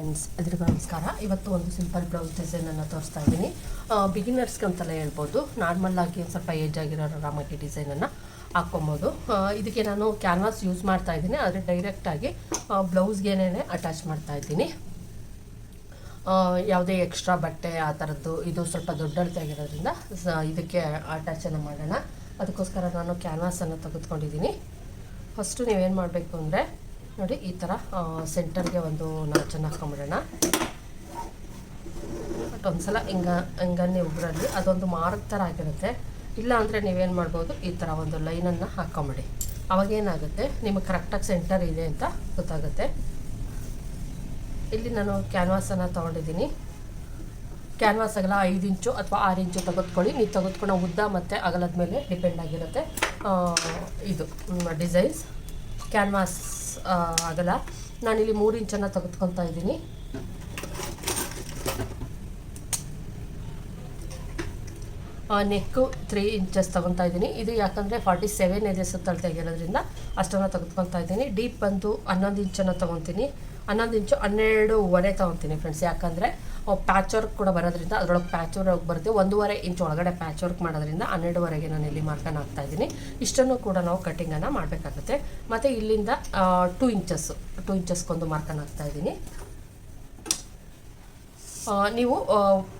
Friends, ಎಲ್ರಿಗೂ ನಮಸ್ಕಾರ. ಇವತ್ತು ಒಂದು ಸಿಂಪಲ್ ಬ್ಲೌಸ್ ಡಿಸೈನನ್ನು ತೋರಿಸ್ತಾ ಇದ್ದೀನಿ. ಬಿಗಿನರ್ಸ್ಗೆ ಅಂತಲೇ ಹೇಳ್ಬೋದು. ನಾರ್ಮಲ್ ಆಗಿ ಒಂದು ಸ್ವಲ್ಪ ಏಜ್ ಆಗಿರೋರು ಆರಾಮಾಗಿ ಡಿಸೈನನ್ನು ಹಾಕ್ಕೊಬೋದು. ಇದಕ್ಕೆ ನಾನು ಕ್ಯಾನ್ವಾಸ್ ಯೂಸ್ ಮಾಡ್ತಾ ಇದ್ದೀನಿ, ಆದರೆ ಡೈರೆಕ್ಟಾಗಿ ಬ್ಲೌಸ್ಗೇನೇ ಅಟ್ಯಾಚ್ ಮಾಡ್ತಾ ಇದ್ದೀನಿ. ಯಾವುದೇ ಎಕ್ಸ್ಟ್ರಾ ಬಟ್ಟೆ ಆ ಥರದ್ದು ಇದು ಸ್ವಲ್ಪ ದೊಡ್ಡ ಅಳತೆ ಆಗಿರೋದ್ರಿಂದ ಇದಕ್ಕೆ ಅಟ್ಯಾಚನ್ನು ಮಾಡೋಣ. ಅದಕ್ಕೋಸ್ಕರ ನಾನು ಕ್ಯಾನ್ವಾಸನ್ನು ತೆಗೆದುಕೊಂಡಿದ್ದೀನಿ. ಫಸ್ಟು ನೀವೇನು ಮಾಡಬೇಕು ಅಂದರೆ ನೋಡಿ, ಈ ಥರ ಸೆಂಟರ್ಗೆ ಒಂದು ನಾಚನ್ನು ಹಾಕ್ಕೊಂಬಿಡೋಣ. ಬಟ್ ಒಂದು ಸಲ ಹಿಂಗನ್ನೇ ಉಗುರಲ್ಲಿ ಅದೊಂದು ಮಾರ್ಕ್ ಥರ ಆಗಿರುತ್ತೆ. ಇಲ್ಲ ಅಂದರೆ ನೀವೇನು ಮಾಡ್ಬೋದು, ಈ ಥರ ಒಂದು ಲೈನನ್ನು ಹಾಕ್ಕೊಂಬಿಡಿ. ಅವಾಗೇನಾಗುತ್ತೆ, ನಿಮಗೆ ಕರೆಕ್ಟಾಗಿ ಸೆಂಟರ್ ಇದೆ ಅಂತ ಗೊತ್ತಾಗುತ್ತೆ. ಇಲ್ಲಿ ನಾನು ಕ್ಯಾನ್ವಾಸನ್ನು ತೊಗೊಂಡಿದ್ದೀನಿ. ಕ್ಯಾನ್ವಾಸ್ ಅಗಲ 5 ಇಂಚು ಅಥವಾ 6 ಇಂಚು ತೆಗೆದುಕೊಳ್ಳಿ. ನೀವು ತೆಗೆದುಕೊಳ್ಳೋ ಉದ್ದ ಮತ್ತು ಅಗಲದ ಮೇಲೆ ಡಿಪೆಂಡ್ ಆಗಿರುತ್ತೆ ಇದು ಡಿಸೈನ್ಸ್. ಕ್ಯಾನ್ವಾಸ್ ಅಗಲ ನಾನಿಲ್ಲಿ 3 ಇಂಚನ್ನು ತೆಗೆದುಕೊತಾ ಇದ್ದೀನಿ. ನೆಕ್ಕು 3 ಇಂಚಸ್ ತೊಗೊತಾ ಇದ್ದೀನಿ. ಇದು ಯಾಕಂದರೆ 47 ಇದೆ ಸುತ್ತಳತೆ ಆಗಿರೋದ್ರಿಂದ ಅಷ್ಟನ್ನು ತೆಗೆದುಕೊತಾ ಇದ್ದೀನಿ. ಡೀಪ್ ಬಂದು 11 ಇಂಚನ್ನು ತೊಗೊತೀನಿ. 11 ಇಂಚು 12.5 ತೊಗೊತೀನಿ ಫ್ರೆಂಡ್ಸ್. ಯಾಕಂದರೆ ಪ್ಯಾಚ್ ವರ್ಕ್ ಕೂಡ ಬರೋದ್ರಿಂದ ಅದರೊಳಗೆ ಪ್ಯಾಚ್ ವರ್ಕ್ ಬರುತ್ತೆ. 1.5 ಇಂಚ್ ಒಳಗಡೆ ಪ್ಯಾಚ್ ವರ್ಕ್ ಮಾಡೋದ್ರಿಂದ 12ವರೆಗೆ ನಾನು ಇಲ್ಲಿ ಮಾರ್ಕನ್ನು ಹಾಕ್ತಾಯಿದ್ದೀನಿ. ಇಷ್ಟನ್ನು ಕೂಡ ನಾವು ಕಟ್ಟಿಂಗನ್ನು ಮಾಡಬೇಕಾಗುತ್ತೆ. ಮತ್ತು ಇಲ್ಲಿಂದ 2 ಇಂಚಸ್ಗೊಂದು ಮಾರ್ಕನ್ನು ಹಾಕ್ತಾಯಿದ್ದೀನಿ. ನೀವು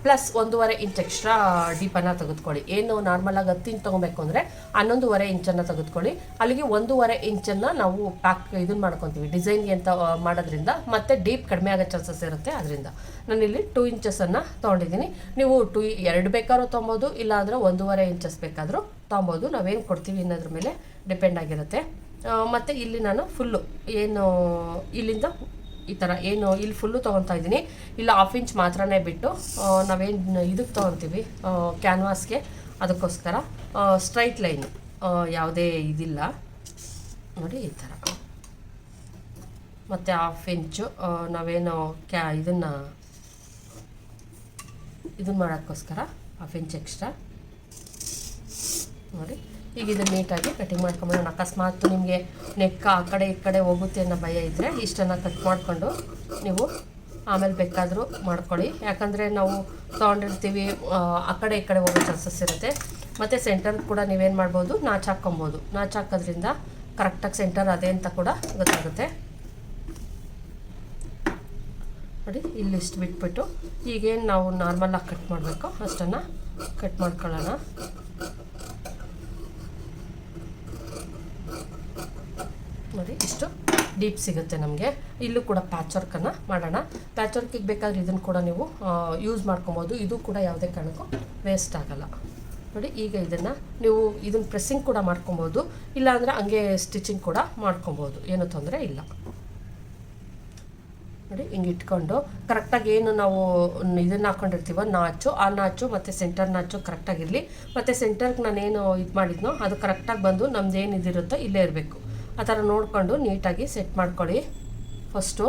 ಪ್ಲಸ್ 1.5 ಇಂಚ್ ಎಕ್ಸ್ಟ್ರಾ ಡೀಪನ್ನು ತೆಗೆದುಕೊಳ್ಳಿ. ಏನು ನಾರ್ಮಲಾಗಿ 10 ಇಂಚ್ ತೊಗೊಬೇಕು ಅಂದರೆ 11.5 ಇಂಚನ್ನು ತೆಗೆದುಕೊಳ್ಳಿ. ಅಲ್ಲಿಗೆ 1.5 ಇಂಚನ್ನು ನಾವು ಇದನ್ನು ಮಾಡ್ಕೊತೀವಿ ಡಿಸೈನ್ಗೆ ಅಂತ ಮಾಡೋದ್ರಿಂದ, ಮತ್ತು ಡೀಪ್ ಕಡಿಮೆ ಆಗೋ ಚಾನ್ಸಸ್ ಇರುತ್ತೆ. ಅದರಿಂದ ನಾನಿಲ್ಲಿ 2 ಇಂಚಸ್ಸನ್ನು ತೊಗೊಂಡಿದ್ದೀನಿ. ನೀವು 2 ಬೇಕಾದ್ರೂ ತೊಗೊಬೋದು, ಇಲ್ಲಾಂದರೆ 1.5 ಇಂಚಸ್ ಬೇಕಾದರೂ ತೊಗೊಬೋದು. ನಾವೇನು ಕೊಡ್ತೀವಿ ಅನ್ನೋದ್ರ ಮೇಲೆ ಡಿಪೆಂಡ್ ಆಗಿರುತ್ತೆ. ಮತ್ತು ಇಲ್ಲಿ ನಾನು ಫುಲ್ಲು ಏನು ಇಲ್ಲಿಂದ ಈ ಥರ ಏನು ಇಲ್ಲಿ ಫುಲ್ಲು ತೊಗೊತಾ ಇದ್ದೀನಿ. ಇಲ್ಲ 1/2 ಇಂಚ್ ಮಾತ್ರನೇ ಬಿಟ್ಟು ನಾವೇನು ಇದಕ್ಕೆ ತೊಗೊತೀವಿ ಕ್ಯಾನ್ವಾಸ್ಗೆ, ಅದಕ್ಕೋಸ್ಕರ ಸ್ಟ್ರೈಟ್ ಲೈನ್ ಯಾವುದೇ ಇದಿಲ್ಲ ನೋಡಿ, ಈ ಥರ. ಮತ್ತು 1/2 ಇಂಚು ನಾವೇನು ಇದನ್ನು ಮಾಡೋಕ್ಕೋಸ್ಕರ 1/2 ಇಂಚ್ ಎಕ್ಸ್ಟ್ರಾ ನೋಡಿ. ಈಗ ಇದನ್ನು ನೀಟಾಗಿ ಕಟಿಂಗ್ ಮಾಡ್ಕೊಂಬರೋಣ. ಅಕಸ್ಮಾತ್ ನಿಮಗೆ ನೆಕ್ ಆ ಕಡೆ ಈ ಕಡೆ ಹೋಗುತ್ತೆ ಅನ್ನೋ ಭಯ ಇದ್ದರೆ ಇಷ್ಟನ್ನು ಕಟ್ ಮಾಡಿಕೊಂಡು ನೀವು ಆಮೇಲೆ ಬೇಕಾದರೂ ಮಾಡ್ಕೊಳ್ಳಿ. ಯಾಕಂದರೆ ನಾವು ತೊಗೊಂಡಿರ್ತೀವಿ ಆ ಕಡೆ ಈ ಕಡೆ ಹೋಗೋ ಚಾನ್ಸಸ್ ಇರುತ್ತೆ. ಮತ್ತು ಸೆಂಟರ್ ಕೂಡ ನೀವೇನು ಮಾಡ್ಬೋದು, ನಾಚು ಹಾಕ್ಕೊಬೋದು. ನಾಚು ಹಾಕೋದ್ರಿಂದ ಕರೆಕ್ಟಾಗಿ ಸೆಂಟರ್ ಅದೇ ಅಂತ ಕೂಡ ಗೊತ್ತಾಗುತ್ತೆ ನೋಡಿ. ಇಲ್ಲಿಷ್ಟು ಬಿಟ್ಬಿಟ್ಟು ಈಗೇನು ನಾವು ನಾರ್ಮಲಾಗಿ ಕಟ್ ಮಾಡಬೇಕು ಅಷ್ಟನ್ನು ಕಟ್ ಮಾಡ್ಕೊಳ್ಳೋಣ. ನೋಡಿ, ಇಷ್ಟು ಡೀಪ್ ಸಿಗುತ್ತೆ ನಮಗೆ. ಇಲ್ಲೂ ಕೂಡ ಪ್ಯಾಚ್ ವರ್ಕನ್ನು ಮಾಡೋಣ. ಪ್ಯಾಚ್ ವರ್ಕಿಗೆ ಬೇಕಾದರೆ ಇದನ್ನು ಕೂಡ ನೀವು ಯೂಸ್ ಮಾಡ್ಕೊಬೋದು. ಇದು ಕೂಡ ಯಾವುದೇ ಕಾರಣಕ್ಕೂ ವೇಸ್ಟ್ ಆಗಲ್ಲ ನೋಡಿ. ಈಗ ಇದನ್ನು ನೀವು ಇದನ್ನು ಪ್ರೆಸ್ಸಿಂಗ್ ಕೂಡ ಮಾಡ್ಕೊಬೋದು, ಇಲ್ಲಾಂದರೆ ಹಂಗೆ ಸ್ಟಿಚಿಂಗ್ ಕೂಡ ಮಾಡ್ಕೊಬೋದು, ಏನೂ ತೊಂದರೆ ಇಲ್ಲ ನೋಡಿ. ಹಿಂಗೆ ಇಟ್ಕೊಂಡು ಕರೆಕ್ಟಾಗಿ ಏನು ನಾವು ಇದನ್ನು ಹಾಕ್ಕೊಂಡಿರ್ತೀವೋ ನಾಚು, ಆ ನಾಚು ಮತ್ತು ಸೆಂಟರ್ ನಾಚು ಕರೆಕ್ಟಾಗಿರಲಿ. ಮತ್ತು ಸೆಂಟರ್ಗೆ ನಾನೇನು ಇದು ಮಾಡಿದ್ನೋ ಅದು ಕರೆಕ್ಟಾಗಿ ಬಂದು ನಮ್ದು ಏನು ಇದಿರುತ್ತೋ ಇಲ್ಲೇ ಇರಬೇಕು. ಆ ಥರ ನೋಡಿಕೊಂಡು ನೀಟಾಗಿ ಸೆಟ್ ಮಾಡ್ಕೊಳ್ಳಿ ಫಸ್ಟು.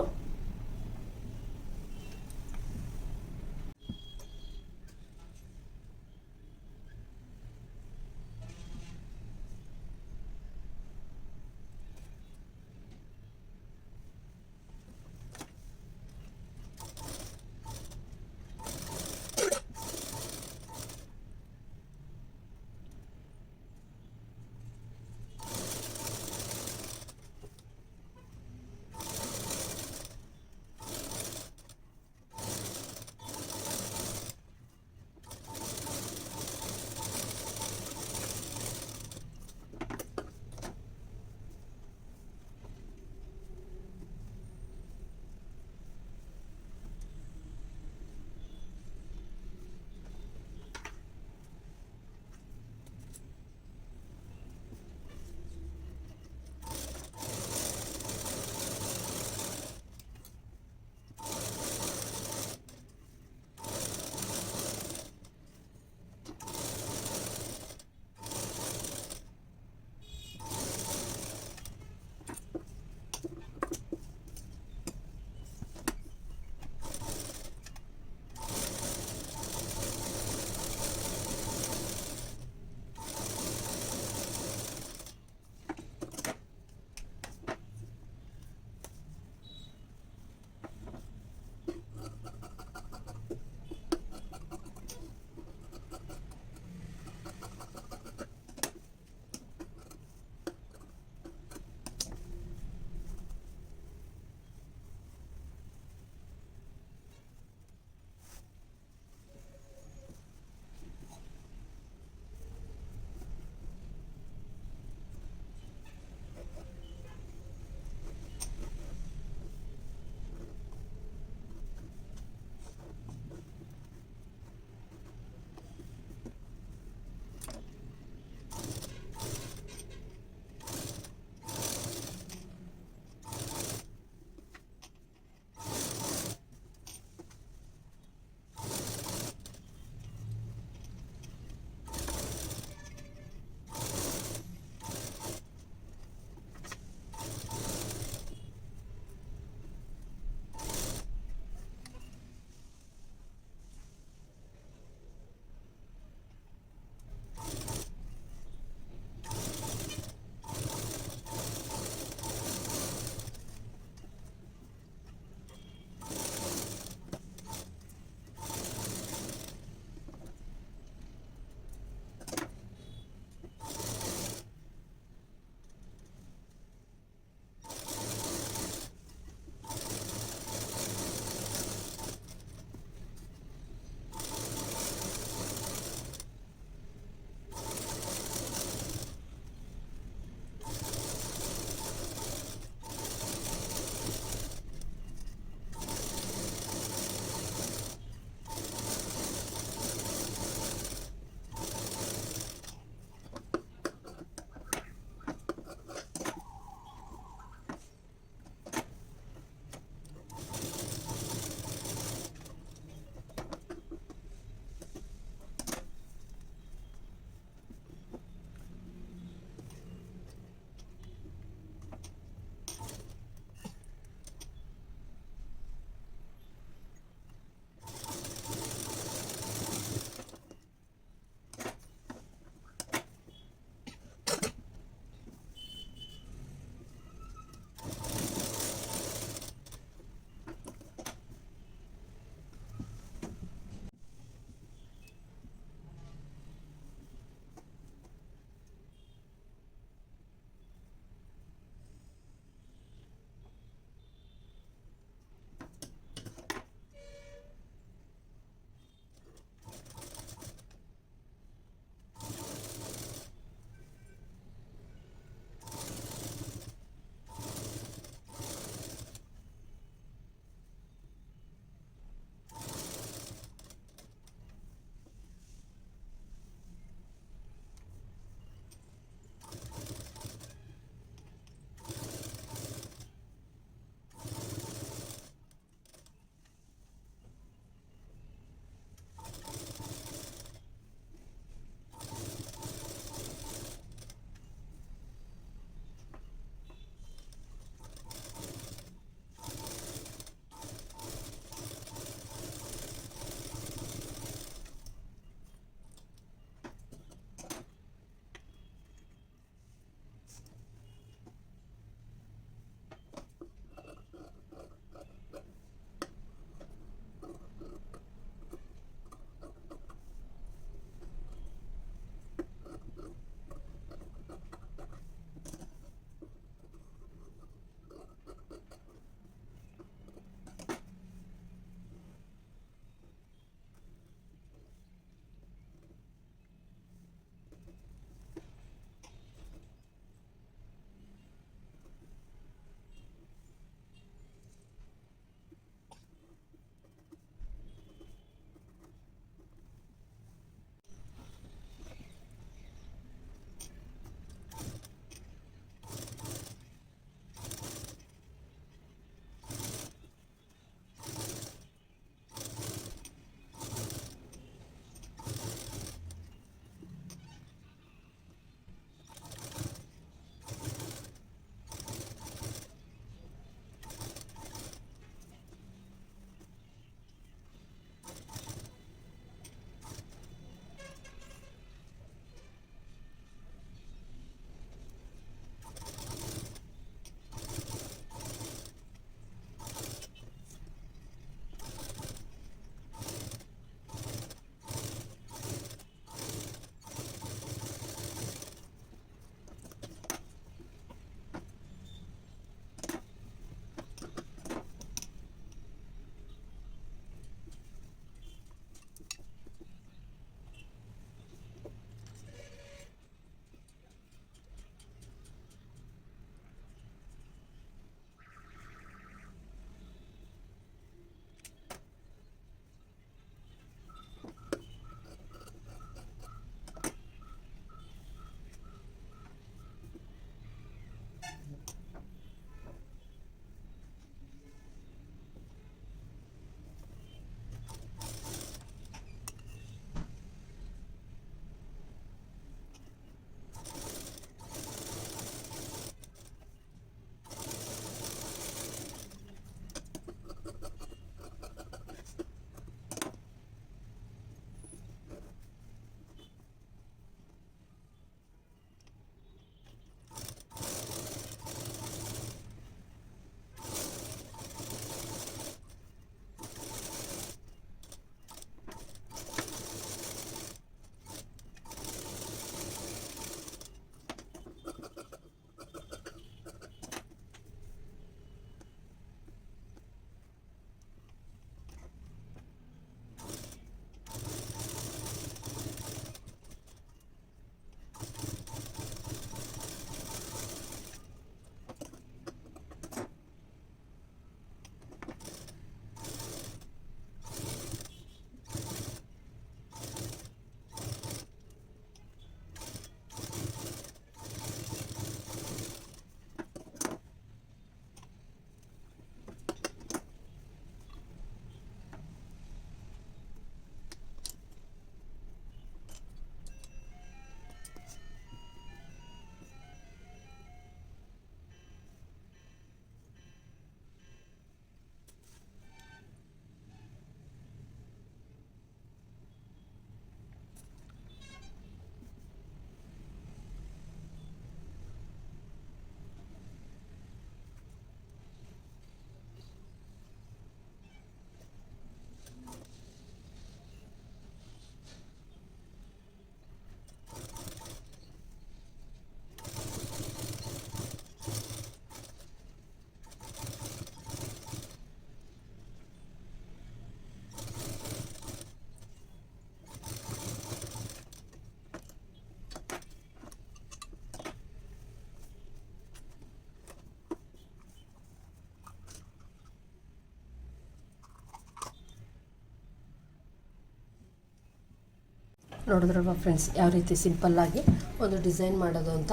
ನೋಡಿದ್ರಲ್ವ ಫ್ರೆಂಡ್ಸ್ ಯಾವ ರೀತಿ ಸಿಂಪಲ್ಲಾಗಿ ಒಂದು ಡಿಸೈನ್ ಮಾಡೋದು ಅಂತ.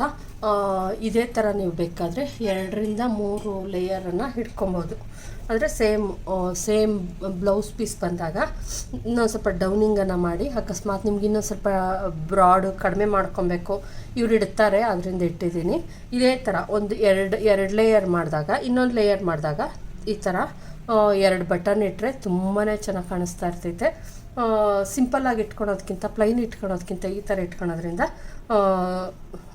ಇದೇ ಥರ ನೀವು ಬೇಕಾದರೆ 2-3 ಲೇಯರನ್ನು ಹಿಡ್ಕೊಬೋದು. ಅಂದರೆ ಸೇಮ್ ಬ್ಲೌಸ್ ಪೀಸ್ ಬಂದಾಗ ಇನ್ನೊಂದು ಸ್ವಲ್ಪ ಡೌನಿಂಗನ್ನು ಮಾಡಿ, ಅಕಸ್ಮಾತ್ ನಿಮ್ಗೆ ಇನ್ನೊಂದು ಸ್ವಲ್ಪ ಬ್ರಾಡ್ ಕಡಿಮೆ ಮಾಡ್ಕೊಬೇಕು ಇವ್ರು ಇಡ್ತಾರೆ ಅದರಿಂದ ಇಟ್ಟಿದ್ದೀನಿ. ಇದೇ ಥರ ಒಂದು ಎರಡು ಲೇಯರ್ ಮಾಡಿದಾಗ, ಇನ್ನೊಂದು ಲೇಯರ್ ಮಾಡಿದಾಗ ಈ ಥರ 2 ಬಟನ್ ಇಟ್ಟರೆ ತುಂಬಾ ಚೆನ್ನಾಗಿ ಕಾಣಿಸ್ತಾ ಇರ್ತೈತೆ. ಸಿಂಪಲ್ಲಾಗಿ ಇಟ್ಕೊಳೋದಕ್ಕಿಂತ, ಪ್ಲೈನ್ ಇಟ್ಕೊಳೋದಕ್ಕಿಂತ ಈ ಥರ ಇಟ್ಕೊಳೋದ್ರಿಂದ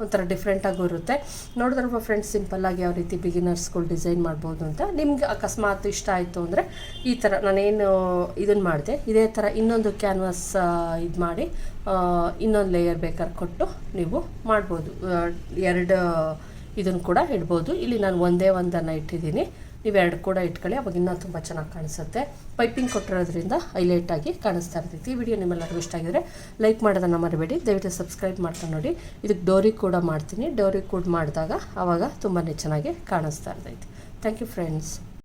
ಒಂಥರ ಡಿಫ್ರೆಂಟಾಗೂ ಇರುತ್ತೆ. ನೋಡಿದ್ರಲ್ವ ಫ್ರೆಂಡ್ಸ್ ಸಿಂಪಲ್ಲಾಗಿ ಯಾವ ರೀತಿ ಬಿಗಿನರ್ಸ್ಗಳು ಡಿಸೈನ್ ಮಾಡ್ಬೋದು ಅಂತ. ನಿಮ್ಗೆ ಅಕಸ್ಮಾತ್ ಇಷ್ಟ ಆಯಿತು ಅಂದರೆ ಈ ಥರ ನಾನೇನು ಇದನ್ನು ಮಾಡಿದೆ ಇದೇ ಥರ ಇನ್ನೊಂದು ಕ್ಯಾನ್ವಾಸ್ ಇದು ಮಾಡಿ ಇನ್ನೊಂದು ಲೇಯರ್ ಬೇಕಾದ್ರೆ ಕೊಟ್ಟು ನೀವು ಮಾಡ್ಬೋದು. 2 ಇದನ್ನು ಕೂಡ ಇಡ್ಬೋದು. ಇಲ್ಲಿ ನಾನು ಒಂದನ್ನು ಇಟ್ಟಿದ್ದೀನಿ, ನೀವು 2 ಕೂಡ ಇಟ್ಕೊಳ್ಳಿ, ಅವಾಗ ಇನ್ನೂ ತುಂಬ ಚೆನ್ನಾಗಿ ಕಾಣಿಸುತ್ತೆ. ಪೈಪಿಂಗ್ ಕೊಟ್ಟಿರೋದ್ರಿಂದ ಹೈಲೈಟಾಗಿ ಕಾಣಿಸ್ತಾ ಇರ್ತೈತಿ. ಈ ವಿಡಿಯೋ ನಿಮ್ಮೆಲ್ಲರಿಗೂ ಇಷ್ಟ ಆಗಿದ್ರೆ ಲೈಕ್ ಮಾಡೋದನ್ನು ಮರಿಬೇಡಿ, ದಯವಿಟ್ಟು ಸಬ್ಸ್ಕ್ರೈಬ್ ಮಾಡ್ಕೊಂಡು ನೋಡಿ. ಇದಕ್ಕೆ ಡೋರಿ ಕೂಡ ಮಾಡ್ತೀನಿ, ಡೋರಿ ಕೂಡ ಮಾಡಿದಾಗ ಆವಾಗ ತುಂಬಾ ಚೆನ್ನಾಗಿ ಕಾಣಿಸ್ತಾ ಇರ್ತೈತಿ. Thank you friends.